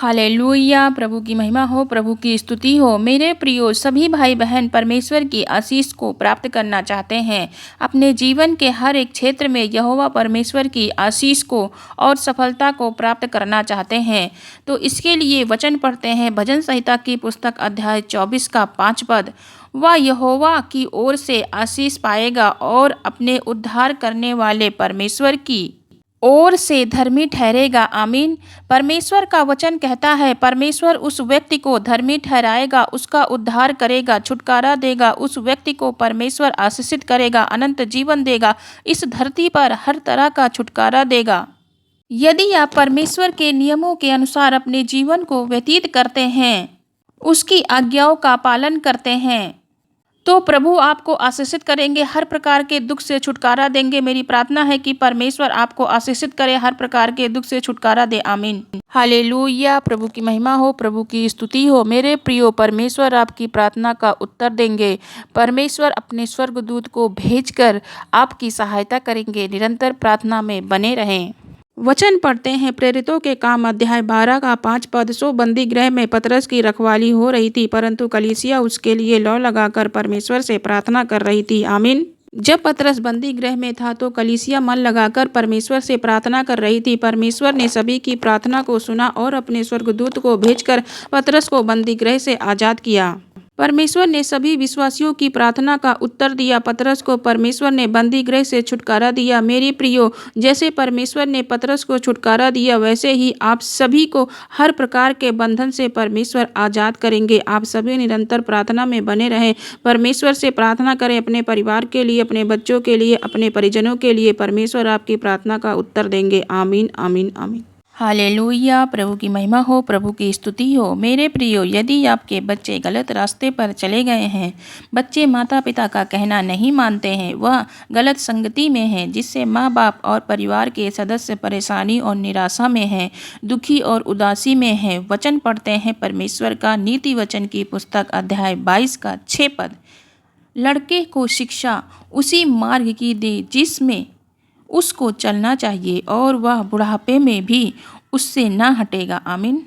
Hallelujah. प्रभु की महिमा हो, प्रभु की स्तुति हो। मेरे प्रियो सभी भाई बहन परमेश्वर की आशीष को प्राप्त करना चाहते हैं। अपने जीवन के हर एक क्षेत्र में यहोवा परमेश्वर की आशीष को और सफलता को प्राप्त करना चाहते हैं। तो इसके लिए वचन पढ़ते हैं भजन संहिता की पुस्तक अध्याय 24 का 5 पद। वह यहोवा की ओर से आशीष पाएगा और अपने उद्धार करने वाले परमेश्वर की ओर से धर्मी ठहरेगा। आमीन। परमेश्वर का वचन कहता है परमेश्वर उस व्यक्ति को धर्मी ठहराएगा, उसका उद्धार करेगा, छुटकारा देगा। उस व्यक्ति को परमेश्वर आशीषित करेगा, अनंत जीवन देगा, इस धरती पर हर तरह का छुटकारा देगा। यदि आप परमेश्वर के नियमों के अनुसार अपने जीवन को व्यतीत करते हैं, उसकी आज्ञाओं का पालन करते हैं, तो प्रभु आपको आशीषित करेंगे, हर प्रकार के दुख से छुटकारा देंगे। मेरी प्रार्थना है कि परमेश्वर आपको आशीषित करे, हर प्रकार के दुख से छुटकारा दे। आमीन। हालेलुया। प्रभु की महिमा हो, प्रभु की स्तुति हो। मेरे प्रियो परमेश्वर आपकी प्रार्थना का उत्तर देंगे। परमेश्वर अपने स्वर्गदूत को भेजकर आपकी सहायता करेंगे। निरंतर प्रार्थना में बने रहें। वचन पढ़ते हैं प्रेरितों के काम अध्याय 12 का 5 पद। सो बंदी गृह में पतरस की रखवाली हो रही थी, परंतु कलीसिया उसके लिए लौ लगाकर परमेश्वर से प्रार्थना कर रही थी। आमीन। जब पतरस बंदी गृह में था तो कलीसिया मन लगाकर परमेश्वर से प्रार्थना कर रही थी। परमेश्वर ने सभी की प्रार्थना को सुना और अपने स्वर्गदूत को भेजकर पतरस को बंदी गृह से आजाद किया। परमेश्वर ने सभी विश्वासियों की प्रार्थना का उत्तर दिया। पतरस को परमेश्वर ने बंदी गृह से छुटकारा दिया। मेरी प्रियो, जैसे परमेश्वर ने पतरस को छुटकारा दिया, वैसे ही आप सभी को हर प्रकार के बंधन से परमेश्वर आजाद करेंगे। आप सभी निरंतर प्रार्थना में बने रहें, परमेश्वर से प्रार्थना करें, अपने परिवार के लिए, अपने बच्चों के लिए, अपने परिजनों के लिए। परमेश्वर आपकी प्रार्थना का उत्तर देंगे। आमीन, आमीन, आमीन। हालेलुया। प्रभु की महिमा हो, प्रभु की स्तुति हो। मेरे प्रियो, यदि आपके बच्चे गलत रास्ते पर चले गए हैं, बच्चे माता पिता का कहना नहीं मानते हैं, वह गलत संगति में हैं, जिससे माँ बाप और परिवार के सदस्य परेशानी और निराशा में हैं, दुखी और उदासी में हैं, वचन पढ़ते हैं परमेश्वर का नीति वचन की पुस्तक अध्याय 22 का 6 पद। लड़के को शिक्षा उसी मार्ग की दे जिसमें उसको चलना चाहिए, और वह बुढ़ापे में भी उससे ना हटेगा। आमीन।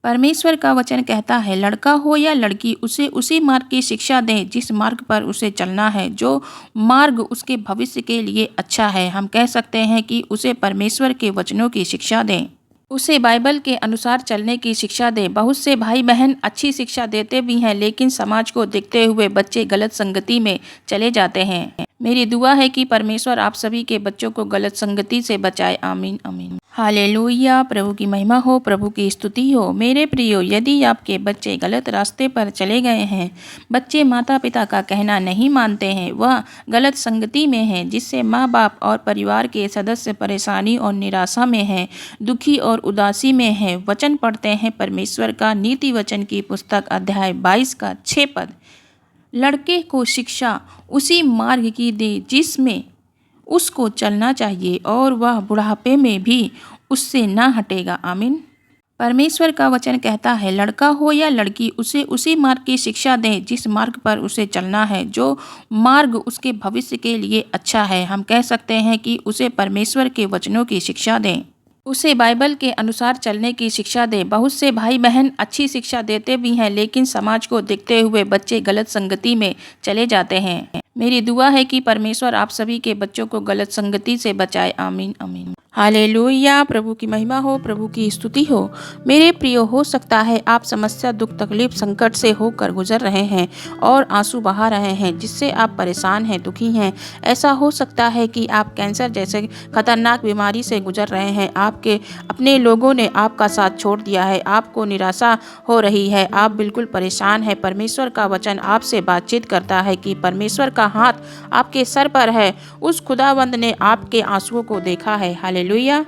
परमेश्वर का वचन कहता है लड़का हो या लड़की, उसे उसी मार्ग की शिक्षा दें जिस मार्ग पर उसे चलना है, जो मार्ग उसके भविष्य के लिए अच्छा है। हम कह सकते हैं कि उसे परमेश्वर के वचनों की शिक्षा दें, उसे बाइबल के अनुसार चलने की शिक्षा दें। बहुत से भाई बहन अच्छी शिक्षा देते भी हैं, लेकिन समाज को देखते हुए बच्चे गलत संगति में चले जाते हैं। मेरी दुआ है कि परमेश्वर आप सभी के बच्चों को गलत संगति से बचाए। आमीन, आमीन। हालेलुया। प्रभु की महिमा हो, प्रभु की स्तुति हो। मेरे प्रियो, यदि आपके बच्चे गलत रास्ते पर चले गए हैं, बच्चे माता पिता का कहना नहीं मानते हैं, वह गलत संगति में हैं, जिससे माँ बाप और परिवार के सदस्य परेशानी और निराशा में हैं, दुखी और उदासी में हैं, वचन पढ़ते हैं परमेश्वर का नीति वचन की पुस्तक अध्याय 22 का 6 पद। लड़के को शिक्षा उसी मार्ग की दे जिसमें उसको चलना चाहिए, और वह बुढ़ापे में भी उससे ना हटेगा। आमीन। परमेश्वर का वचन कहता है लड़का हो या लड़की, उसे उसी मार्ग की शिक्षा दें जिस मार्ग पर उसे चलना है, जो मार्ग उसके भविष्य के लिए अच्छा है। हम कह सकते हैं कि उसे परमेश्वर के वचनों की शिक्षा दें, उसे बाइबल के अनुसार चलने की शिक्षा दें। बहुत से भाई बहन अच्छी शिक्षा देते भी हैं, लेकिन समाज को देखते हुए बच्चे गलत संगति में चले जाते हैं। मेरी दुआ है कि परमेश्वर आप सभी के बच्चों को गलत संगति से बचाए। आमीन, आमीन। हालेलुया। प्रभु की महिमा हो, प्रभु की स्तुति हो। मेरे प्रियो, हो सकता है आप समस्या, दुख, तकलीफ, संकट से होकर गुजर रहे हैं और आंसू बहा रहे हैं, जिससे आप परेशान हैं, दुखी हैं। ऐसा हो सकता है कि आप कैंसर जैसे खतरनाक बीमारी से गुजर रहे हैं, आपके अपने लोगों ने आपका साथ छोड़ दिया है, आपको निराशा हो रही है, आप बिल्कुल परेशान हैं। परमेश्वर का वचन आपसे बातचीत करता है कि परमेश्वर का हाथ आपके सर पर है। उस खुदावंद ने आपके आंसुओं को देखा है। हालेलुया।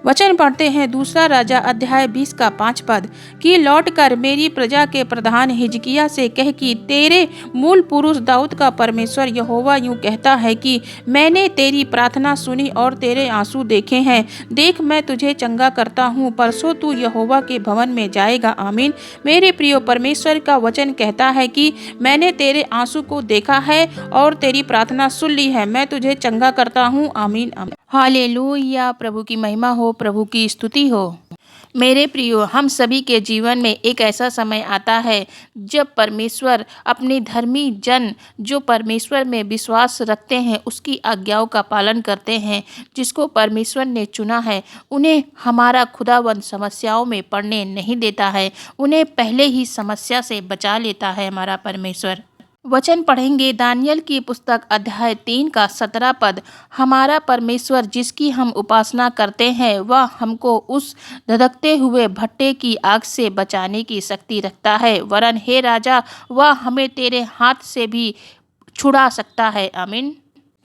वचन पढ़ते हैं दूसरा राजा अध्याय 20 का 5 पद कि लौटकर मेरी प्रजा के प्रधान हिजकिय्याह से कह कि तेरे मूल पुरुष दाऊद का परमेश्वर यहोवा यूं कहता है कि मैंने तेरी प्रार्थना सुनी और तेरे आंसू देखे हैं। देख, मैं तुझे चंगा करता हूँ, परसों तू यहोवा के भवन में जाएगा। आमीन। मेरे प्रियो, परमेश्वर का वचन कहता है कि मैंने तेरे आंसू को देखा है और तेरी प्रार्थना सुन ली है, मैं तुझे चंगा करता हूँ। आमीन, आमीन। हालेलुया। प्रभु की महिमा हो, प्रभु की स्तुति हो। मेरे प्रियो, हम सभी के जीवन में एक ऐसा समय आता है जब परमेश्वर अपने धर्मी जन जो परमेश्वर में विश्वास रखते हैं उसकी आज्ञाओं का पालन करते हैं, जिसको परमेश्वर ने चुना है, उन्हें हमारा खुदावंद समस्याओं में पड़ने नहीं देता है। उन्हें पहले ही समस्या से बचा लेता है हमारा परमेश्वर। वचन पढ़ेंगे दानियल की पुस्तक अध्याय 3 का 17 पद। हमारा परमेश्वर जिसकी हम उपासना करते हैं वह हमको उस धधकते हुए भट्टे की आग से बचाने की शक्ति रखता है, वरन हे राजा वह हमें तेरे हाथ से भी छुड़ा सकता है। आमीन।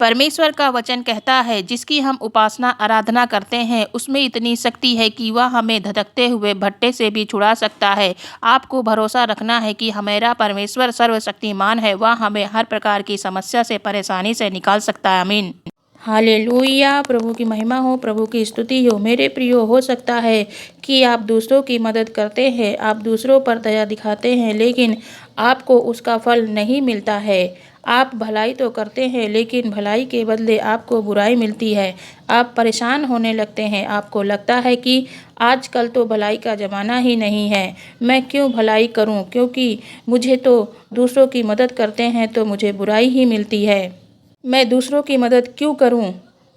परमेश्वर का वचन कहता है जिसकी हम उपासना आराधना करते हैं उसमें इतनी शक्ति है कि वह हमें धधकते हुए भट्टे से भी छुड़ा सकता है। आपको भरोसा रखना है कि हमारा परमेश्वर सर्वशक्तिमान है, वह हमें हर प्रकार की समस्या से परेशानी से निकाल सकता है। आमीन। हालेलुया। प्रभु की महिमा हो, प्रभु की स्तुति हो। मेरे प्रियो, हो सकता है कि आप दूसरों की मदद करते हैं, आप दूसरों पर दया दिखाते हैं, लेकिन आपको उसका फल नहीं मिलता है। आप भलाई तो करते हैं लेकिन भलाई के बदले आपको बुराई मिलती है। आप परेशान होने लगते हैं, आपको लगता है कि आजकल तो भलाई का ज़माना ही नहीं है, मैं क्यों भलाई करूं, क्योंकि मुझे तो दूसरों की मदद करते हैं तो मुझे बुराई ही मिलती है। मैं दूसरों की मदद क्यों करूं?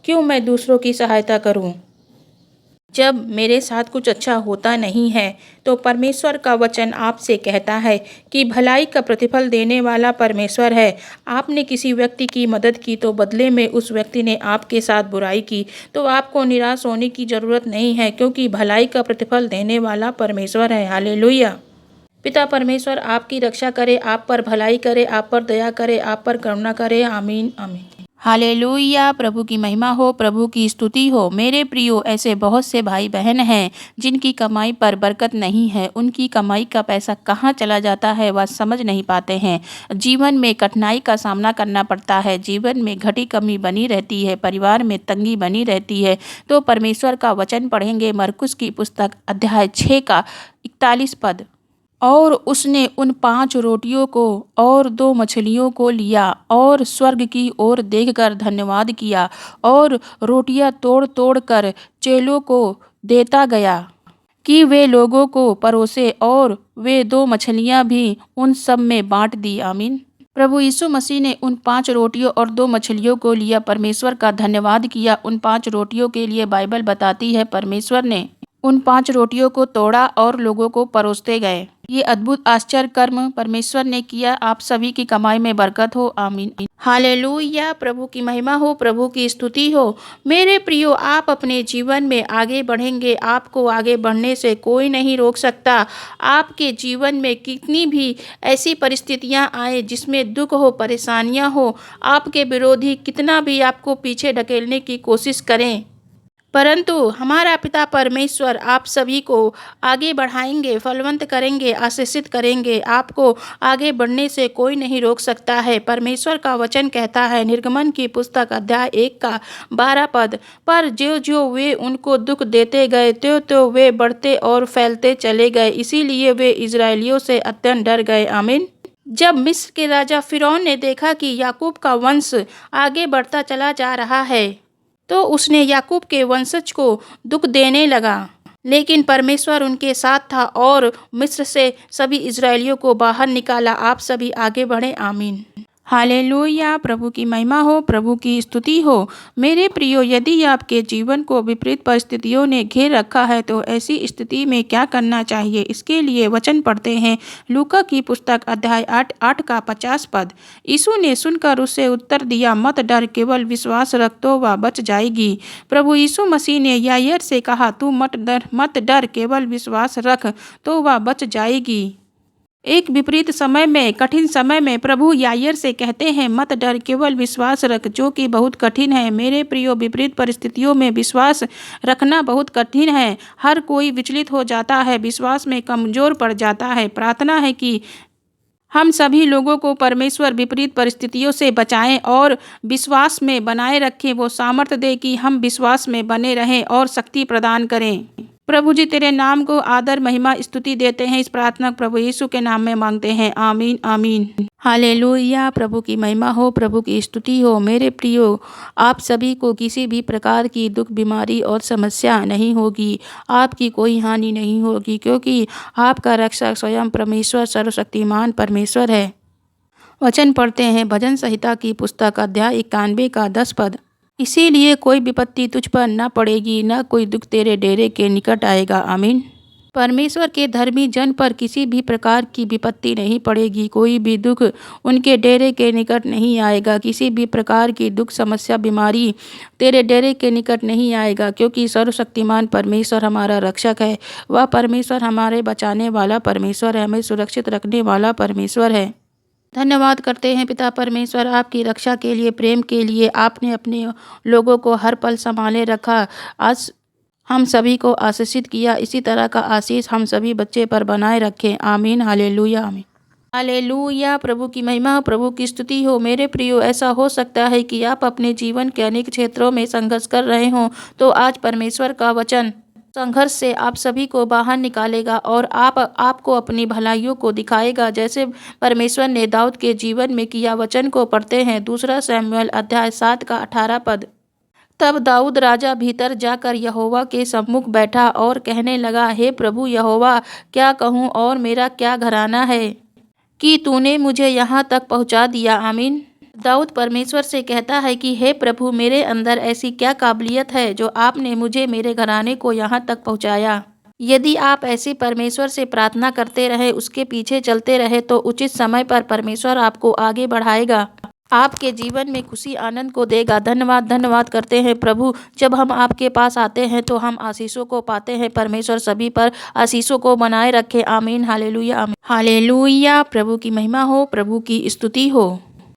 क्यों मैं दूसरों की सहायता करूं? जब मेरे साथ कुछ अच्छा होता नहीं है तो परमेश्वर का वचन आपसे कहता है कि भलाई का प्रतिफल देने वाला परमेश्वर है। आपने किसी व्यक्ति की मदद की तो बदले में उस व्यक्ति ने आपके साथ बुराई की, तो आपको निराश होने की ज़रूरत नहीं है, क्योंकि भलाई का प्रतिफल देने वाला परमेश्वर है। हालेलुया। पिता परमेश्वर आपकी रक्षा करे, आप पर भलाई करे, आप पर दया करे, आप पर करुणा करे। आमीन आमीन। हालेलुया। प्रभु की महिमा हो, प्रभु की स्तुति हो। मेरे प्रियो, ऐसे बहुत से भाई बहन हैं जिनकी कमाई पर बरकत नहीं है। उनकी कमाई का पैसा कहाँ चला जाता है वह समझ नहीं पाते हैं। जीवन में कठिनाई का सामना करना पड़ता है, जीवन में घटी कमी बनी रहती है, परिवार में तंगी बनी रहती है। तो परमेश्वर का वचन पढ़ेंगे मरकुस की पुस्तक अध्याय 6 का 41 पद। और उसने उन 5 रोटियों को और 2 मछलियों को लिया और स्वर्ग की ओर देखकर धन्यवाद किया और रोटियां तोड़ तोड़ कर चेलों को देता गया कि वे लोगों को परोसे, और वे 2 मछलियां भी उन सब में बांट दी। आमीन। प्रभु यीशु मसीह ने उन 5 रोटियों और 2 मछलियों को लिया, परमेश्वर का धन्यवाद किया। उन 5 रोटियों के लिए बाइबल बताती है परमेश्वर ने उन 5 रोटियों को तोड़ा और लोगों को परोसते गए। ये अद्भुत आश्चर्य कर्म परमेश्वर ने किया। आप सभी की कमाई में बरकत हो। आमीन। हालेलुया। प्रभु की महिमा हो, प्रभु की स्तुति हो। मेरे प्रियो, आप अपने जीवन में आगे बढ़ेंगे, आपको आगे बढ़ने से कोई नहीं रोक सकता। आपके जीवन में कितनी भी ऐसी परिस्थितियां आए जिसमें दुख हो, परेशानियां हो, आपके विरोधी कितना भी आपको पीछे ढकेलने की कोशिश करें, परंतु हमारा पिता परमेश्वर आप सभी को आगे बढ़ाएंगे, फलवंत करेंगे, आशीषित करेंगे। आपको आगे बढ़ने से कोई नहीं रोक सकता है। परमेश्वर का वचन कहता है निर्गमन की पुस्तक अध्याय 1 का 12 पद। पर जो जो वे उनको दुख देते गए त्यों त्यों वे बढ़ते और फैलते चले गए, इसीलिए वे इजरायलियों से अत्यंत डर गए। आमीन। जब मिस्र के राजा फिरौन ने देखा कि याकूब का वंश आगे बढ़ता चला जा रहा है तो उसने याकूब के वंशज को दुख देने लगा, लेकिन परमेश्वर उनके साथ था और मिस्र से सभी इजरायलियों को बाहर निकाला। आप सभी आगे बढ़े। आमीन। हालेलुया। प्रभु की महिमा हो, प्रभु की स्तुति हो। मेरे प्रियो, यदि आपके जीवन को विपरीत परिस्थितियों ने घेर रखा है तो ऐसी स्थिति में क्या करना चाहिए, इसके लिए वचन पढ़ते हैं लूका की पुस्तक अध्याय 8 का 50 पद। यीशु ने सुनकर उसे उत्तर दिया, मत डर, केवल विश्वास रख तो वह बच जाएगी। प्रभु यीशु मसीह ने यायर से कहा, तू मत डर, केवल विश्वास रख तो वह बच जाएगी। एक विपरीत समय में, कठिन समय में प्रभु यायर से कहते हैं, मत डर, केवल विश्वास रख, जो कि बहुत कठिन है। मेरे प्रियो, विपरीत परिस्थितियों में विश्वास रखना बहुत कठिन है। हर कोई विचलित हो जाता है, विश्वास में कमजोर पड़ जाता है। प्रार्थना है कि हम सभी लोगों को परमेश्वर विपरीत परिस्थितियों से बचाएं और विश्वास में बनाए रखें। वो सामर्थ्य दे कि हम विश्वास में बने रहें और शक्ति प्रदान करें। प्रभु जी तेरे नाम को आदर महिमा स्तुति देते हैं। इस प्रार्थना प्रभु यीशु के नाम में मांगते हैं, आमीन आमीन। हालेलुया। प्रभु की महिमा हो, प्रभु की स्तुति हो। मेरे प्रियो, आप सभी को किसी भी प्रकार की दुख, बीमारी और समस्या नहीं होगी। आपकी कोई हानि नहीं होगी, क्योंकि आपका रक्षक स्वयं परमेश्वर सर्वशक्तिमान परमेश्वर है। वचन पढ़ते हैं भजन संहिता की पुस्तक अध्याय 91 का 10 पद। इसीलिए कोई विपत्ति तुझ पर न पड़ेगी, न कोई दुख तेरे डेरे के निकट आएगा। आमीन। परमेश्वर के धर्मी जन पर किसी भी प्रकार की विपत्ति नहीं पड़ेगी, कोई भी दुख उनके डेरे के निकट नहीं आएगा। किसी भी प्रकार की दुख, समस्या, बीमारी तेरे डेरे के निकट नहीं आएगा, क्योंकि सर्वशक्तिमान परमेश्वर हमारा रक्षक है। वह परमेश्वर हमारे बचाने वाला परमेश्वर है, हमें सुरक्षित रखने वाला परमेश्वर है। धन्यवाद करते हैं पिता परमेश्वर आपकी रक्षा के लिए, प्रेम के लिए। आपने अपने लोगों को हर पल संभाले रखा, आज हम सभी को आशीषित किया। इसी तरह का आशीष हम सभी बच्चे पर बनाए रखें। आमीन। हालेलुया आमीन। हालेलुया। प्रभु की महिमा हो, प्रभु की स्तुति हो। मेरे प्रियो, ऐसा हो सकता है कि आप अपने जीवन के अनेक क्षेत्रों में संघर्ष कर रहे हों, तो आज परमेश्वर का वचन संघर्ष से आप सभी को बाहर निकालेगा और आपको अपनी भलाइयों को दिखाएगा, जैसे परमेश्वर ने दाऊद के जीवन में किया। वचन को पढ़ते हैं 2 शमूएल अध्याय 7 का 18 पद। तब दाऊद राजा भीतर जाकर यहोवा के सम्मुख बैठा और कहने लगा, हे प्रभु यहोवा, क्या कहूँ और मेरा क्या घराना है कि तूने मुझे यहाँ तक पहुँचा दिया। आमीन। दाऊद परमेश्वर से कहता है कि हे प्रभु, मेरे अंदर ऐसी क्या काबिलियत है जो आपने मुझे, मेरे घराने को यहाँ तक पहुँचाया। यदि आप ऐसे परमेश्वर से प्रार्थना करते रहे, उसके पीछे चलते रहे, तो उचित समय पर परमेश्वर आपको आगे बढ़ाएगा, आपके जीवन में खुशी आनंद को देगा। धन्यवाद करते हैं प्रभु। जब हम आपके पास आते हैं तो हम आशीषों को पाते हैं। परमेश्वर सभी पर आशीषों को बनाए रखे। आमीन। हालेलुया आमीन। हालेलुया। प्रभु की महिमा हो, प्रभु की स्तुति हो।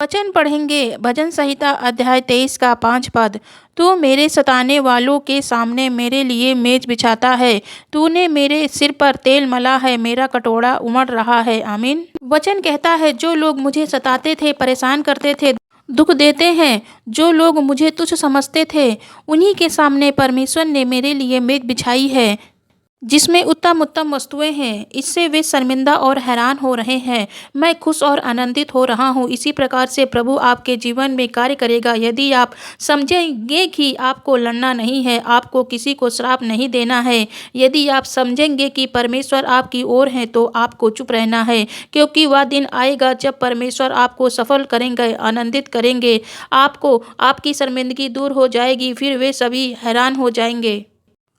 वचन पढ़ेंगे भजन संहिता अध्याय 23 का 5 पद। तू मेरे सताने वालों के सामने मेरे लिए मेज बिछाता है, तूने मेरे सिर पर तेल मला है, मेरा कटोरा उमड़ रहा है। आमीन। वचन कहता है, जो लोग मुझे सताते थे, परेशान करते थे, दुख देते हैं, जो लोग मुझे तुच्छ समझते थे, उन्हीं के सामने परमेश्वर ने मेरे लिए मेज बिछाई है, जिसमें उत्तम उत्तम वस्तुएं हैं। इससे वे शर्मिंदा और हैरान हो रहे हैं। मैं खुश और आनंदित हो रहा हूँ। इसी प्रकार से प्रभु आपके जीवन में कार्य करेगा। यदि आप समझेंगे कि आपको लड़ना नहीं है, आपको किसी को श्राप नहीं देना है, यदि आप समझेंगे कि परमेश्वर आपकी ओर है, तो आपको चुप रहना है, क्योंकि वह दिन आएगा जब परमेश्वर आपको सफल करेंगे, आनंदित करेंगे। आपकी शर्मिंदगी दूर हो जाएगी, फिर वे सभी हैरान हो जाएंगे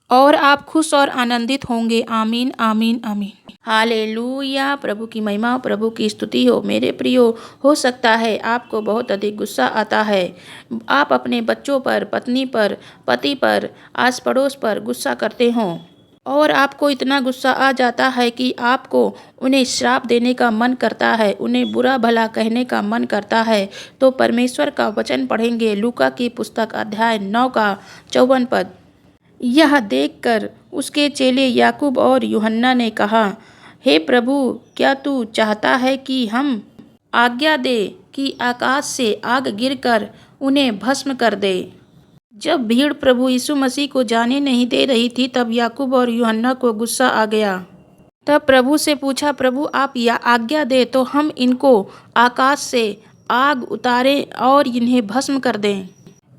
और आप खुश और आनंदित होंगे। आमीन आमीन आमीन। हालेलुया। प्रभु की महिमा, प्रभु की स्तुति हो। मेरे प्रियो, हो सकता है आपको बहुत अधिक गुस्सा आता है। आप अपने बच्चों पर, पत्नी पर, पति पर, आस पड़ोस पर गुस्सा करते हों और आपको इतना गुस्सा आ जाता है कि आपको उन्हें श्राप देने का मन करता है, उन्हें बुरा भला कहने का मन करता है। तो परमेश्वर का वचन पढ़ेंगे लूका की पुस्तक अध्याय 9 का 54 पद। यह देखकर उसके चेले याकूब और यूहन्ना ने कहा, हे प्रभु, क्या तू चाहता है कि हम आज्ञा दे कि आकाश से आग गिरकर उन्हें भस्म कर दे। जब भीड़ प्रभु यीशु मसीह को जाने नहीं दे रही थी, तब याकूब और यूहन्ना को गुस्सा आ गया। तब प्रभु से पूछा, प्रभु आप या आज्ञा दे तो हम इनको आकाश से आग उतारें और इन्हें भस्म कर दें।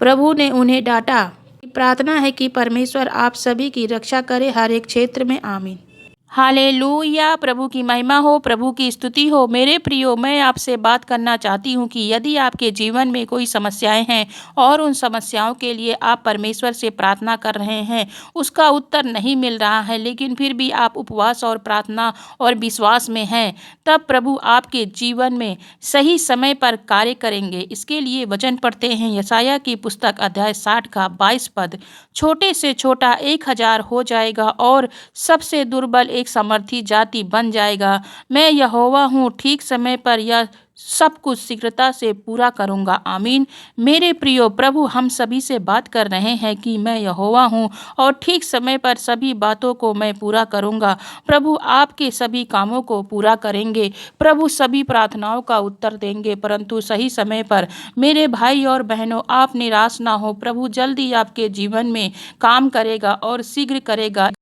प्रभु ने उन्हें डांटा। प्रार्थना है कि परमेश्वर आप सभी की रक्षा करे हर एक क्षेत्र में। आमीन। हालेलुया। प्रभु की महिमा हो, प्रभु की स्तुति हो। मेरे प्रियो, मैं आपसे बात करना चाहती हूँ कि यदि आपके जीवन में कोई समस्याएं हैं और उन समस्याओं के लिए आप परमेश्वर से प्रार्थना कर रहे हैं, उसका उत्तर नहीं मिल रहा है, लेकिन फिर भी आप उपवास और प्रार्थना और विश्वास में हैं, तब प्रभु आपके जीवन में सही समय पर कार्य करेंगे। इसके लिए वचन पढ़ते हैं यशायाह की पुस्तक अध्याय 60 का 22 पद। छोटे से छोटा 1000 हो जाएगा और सबसे दुर्बल एक समर्थी जाति बन जाएगा। मैं यहोवा हूँ, ठीक समय पर यह सब कुछ शीघ्रता से पूरा करूँगा। आमीन। मेरे प्रियो, प्रभु हम सभी से बात कर रहे हैं कि मैं यहोवा हूँ और ठीक समय पर सभी बातों को मैं पूरा करूँगा। प्रभु आपके सभी कामों को पूरा करेंगे। प्रभु सभी प्रार्थनाओं का उत्तर देंगे, परंतु सही समय पर। मेरे भाई और बहनों, आप निराश ना हो। प्रभु जल्दी आपके जीवन में काम करेगा और शीघ्र करेगा।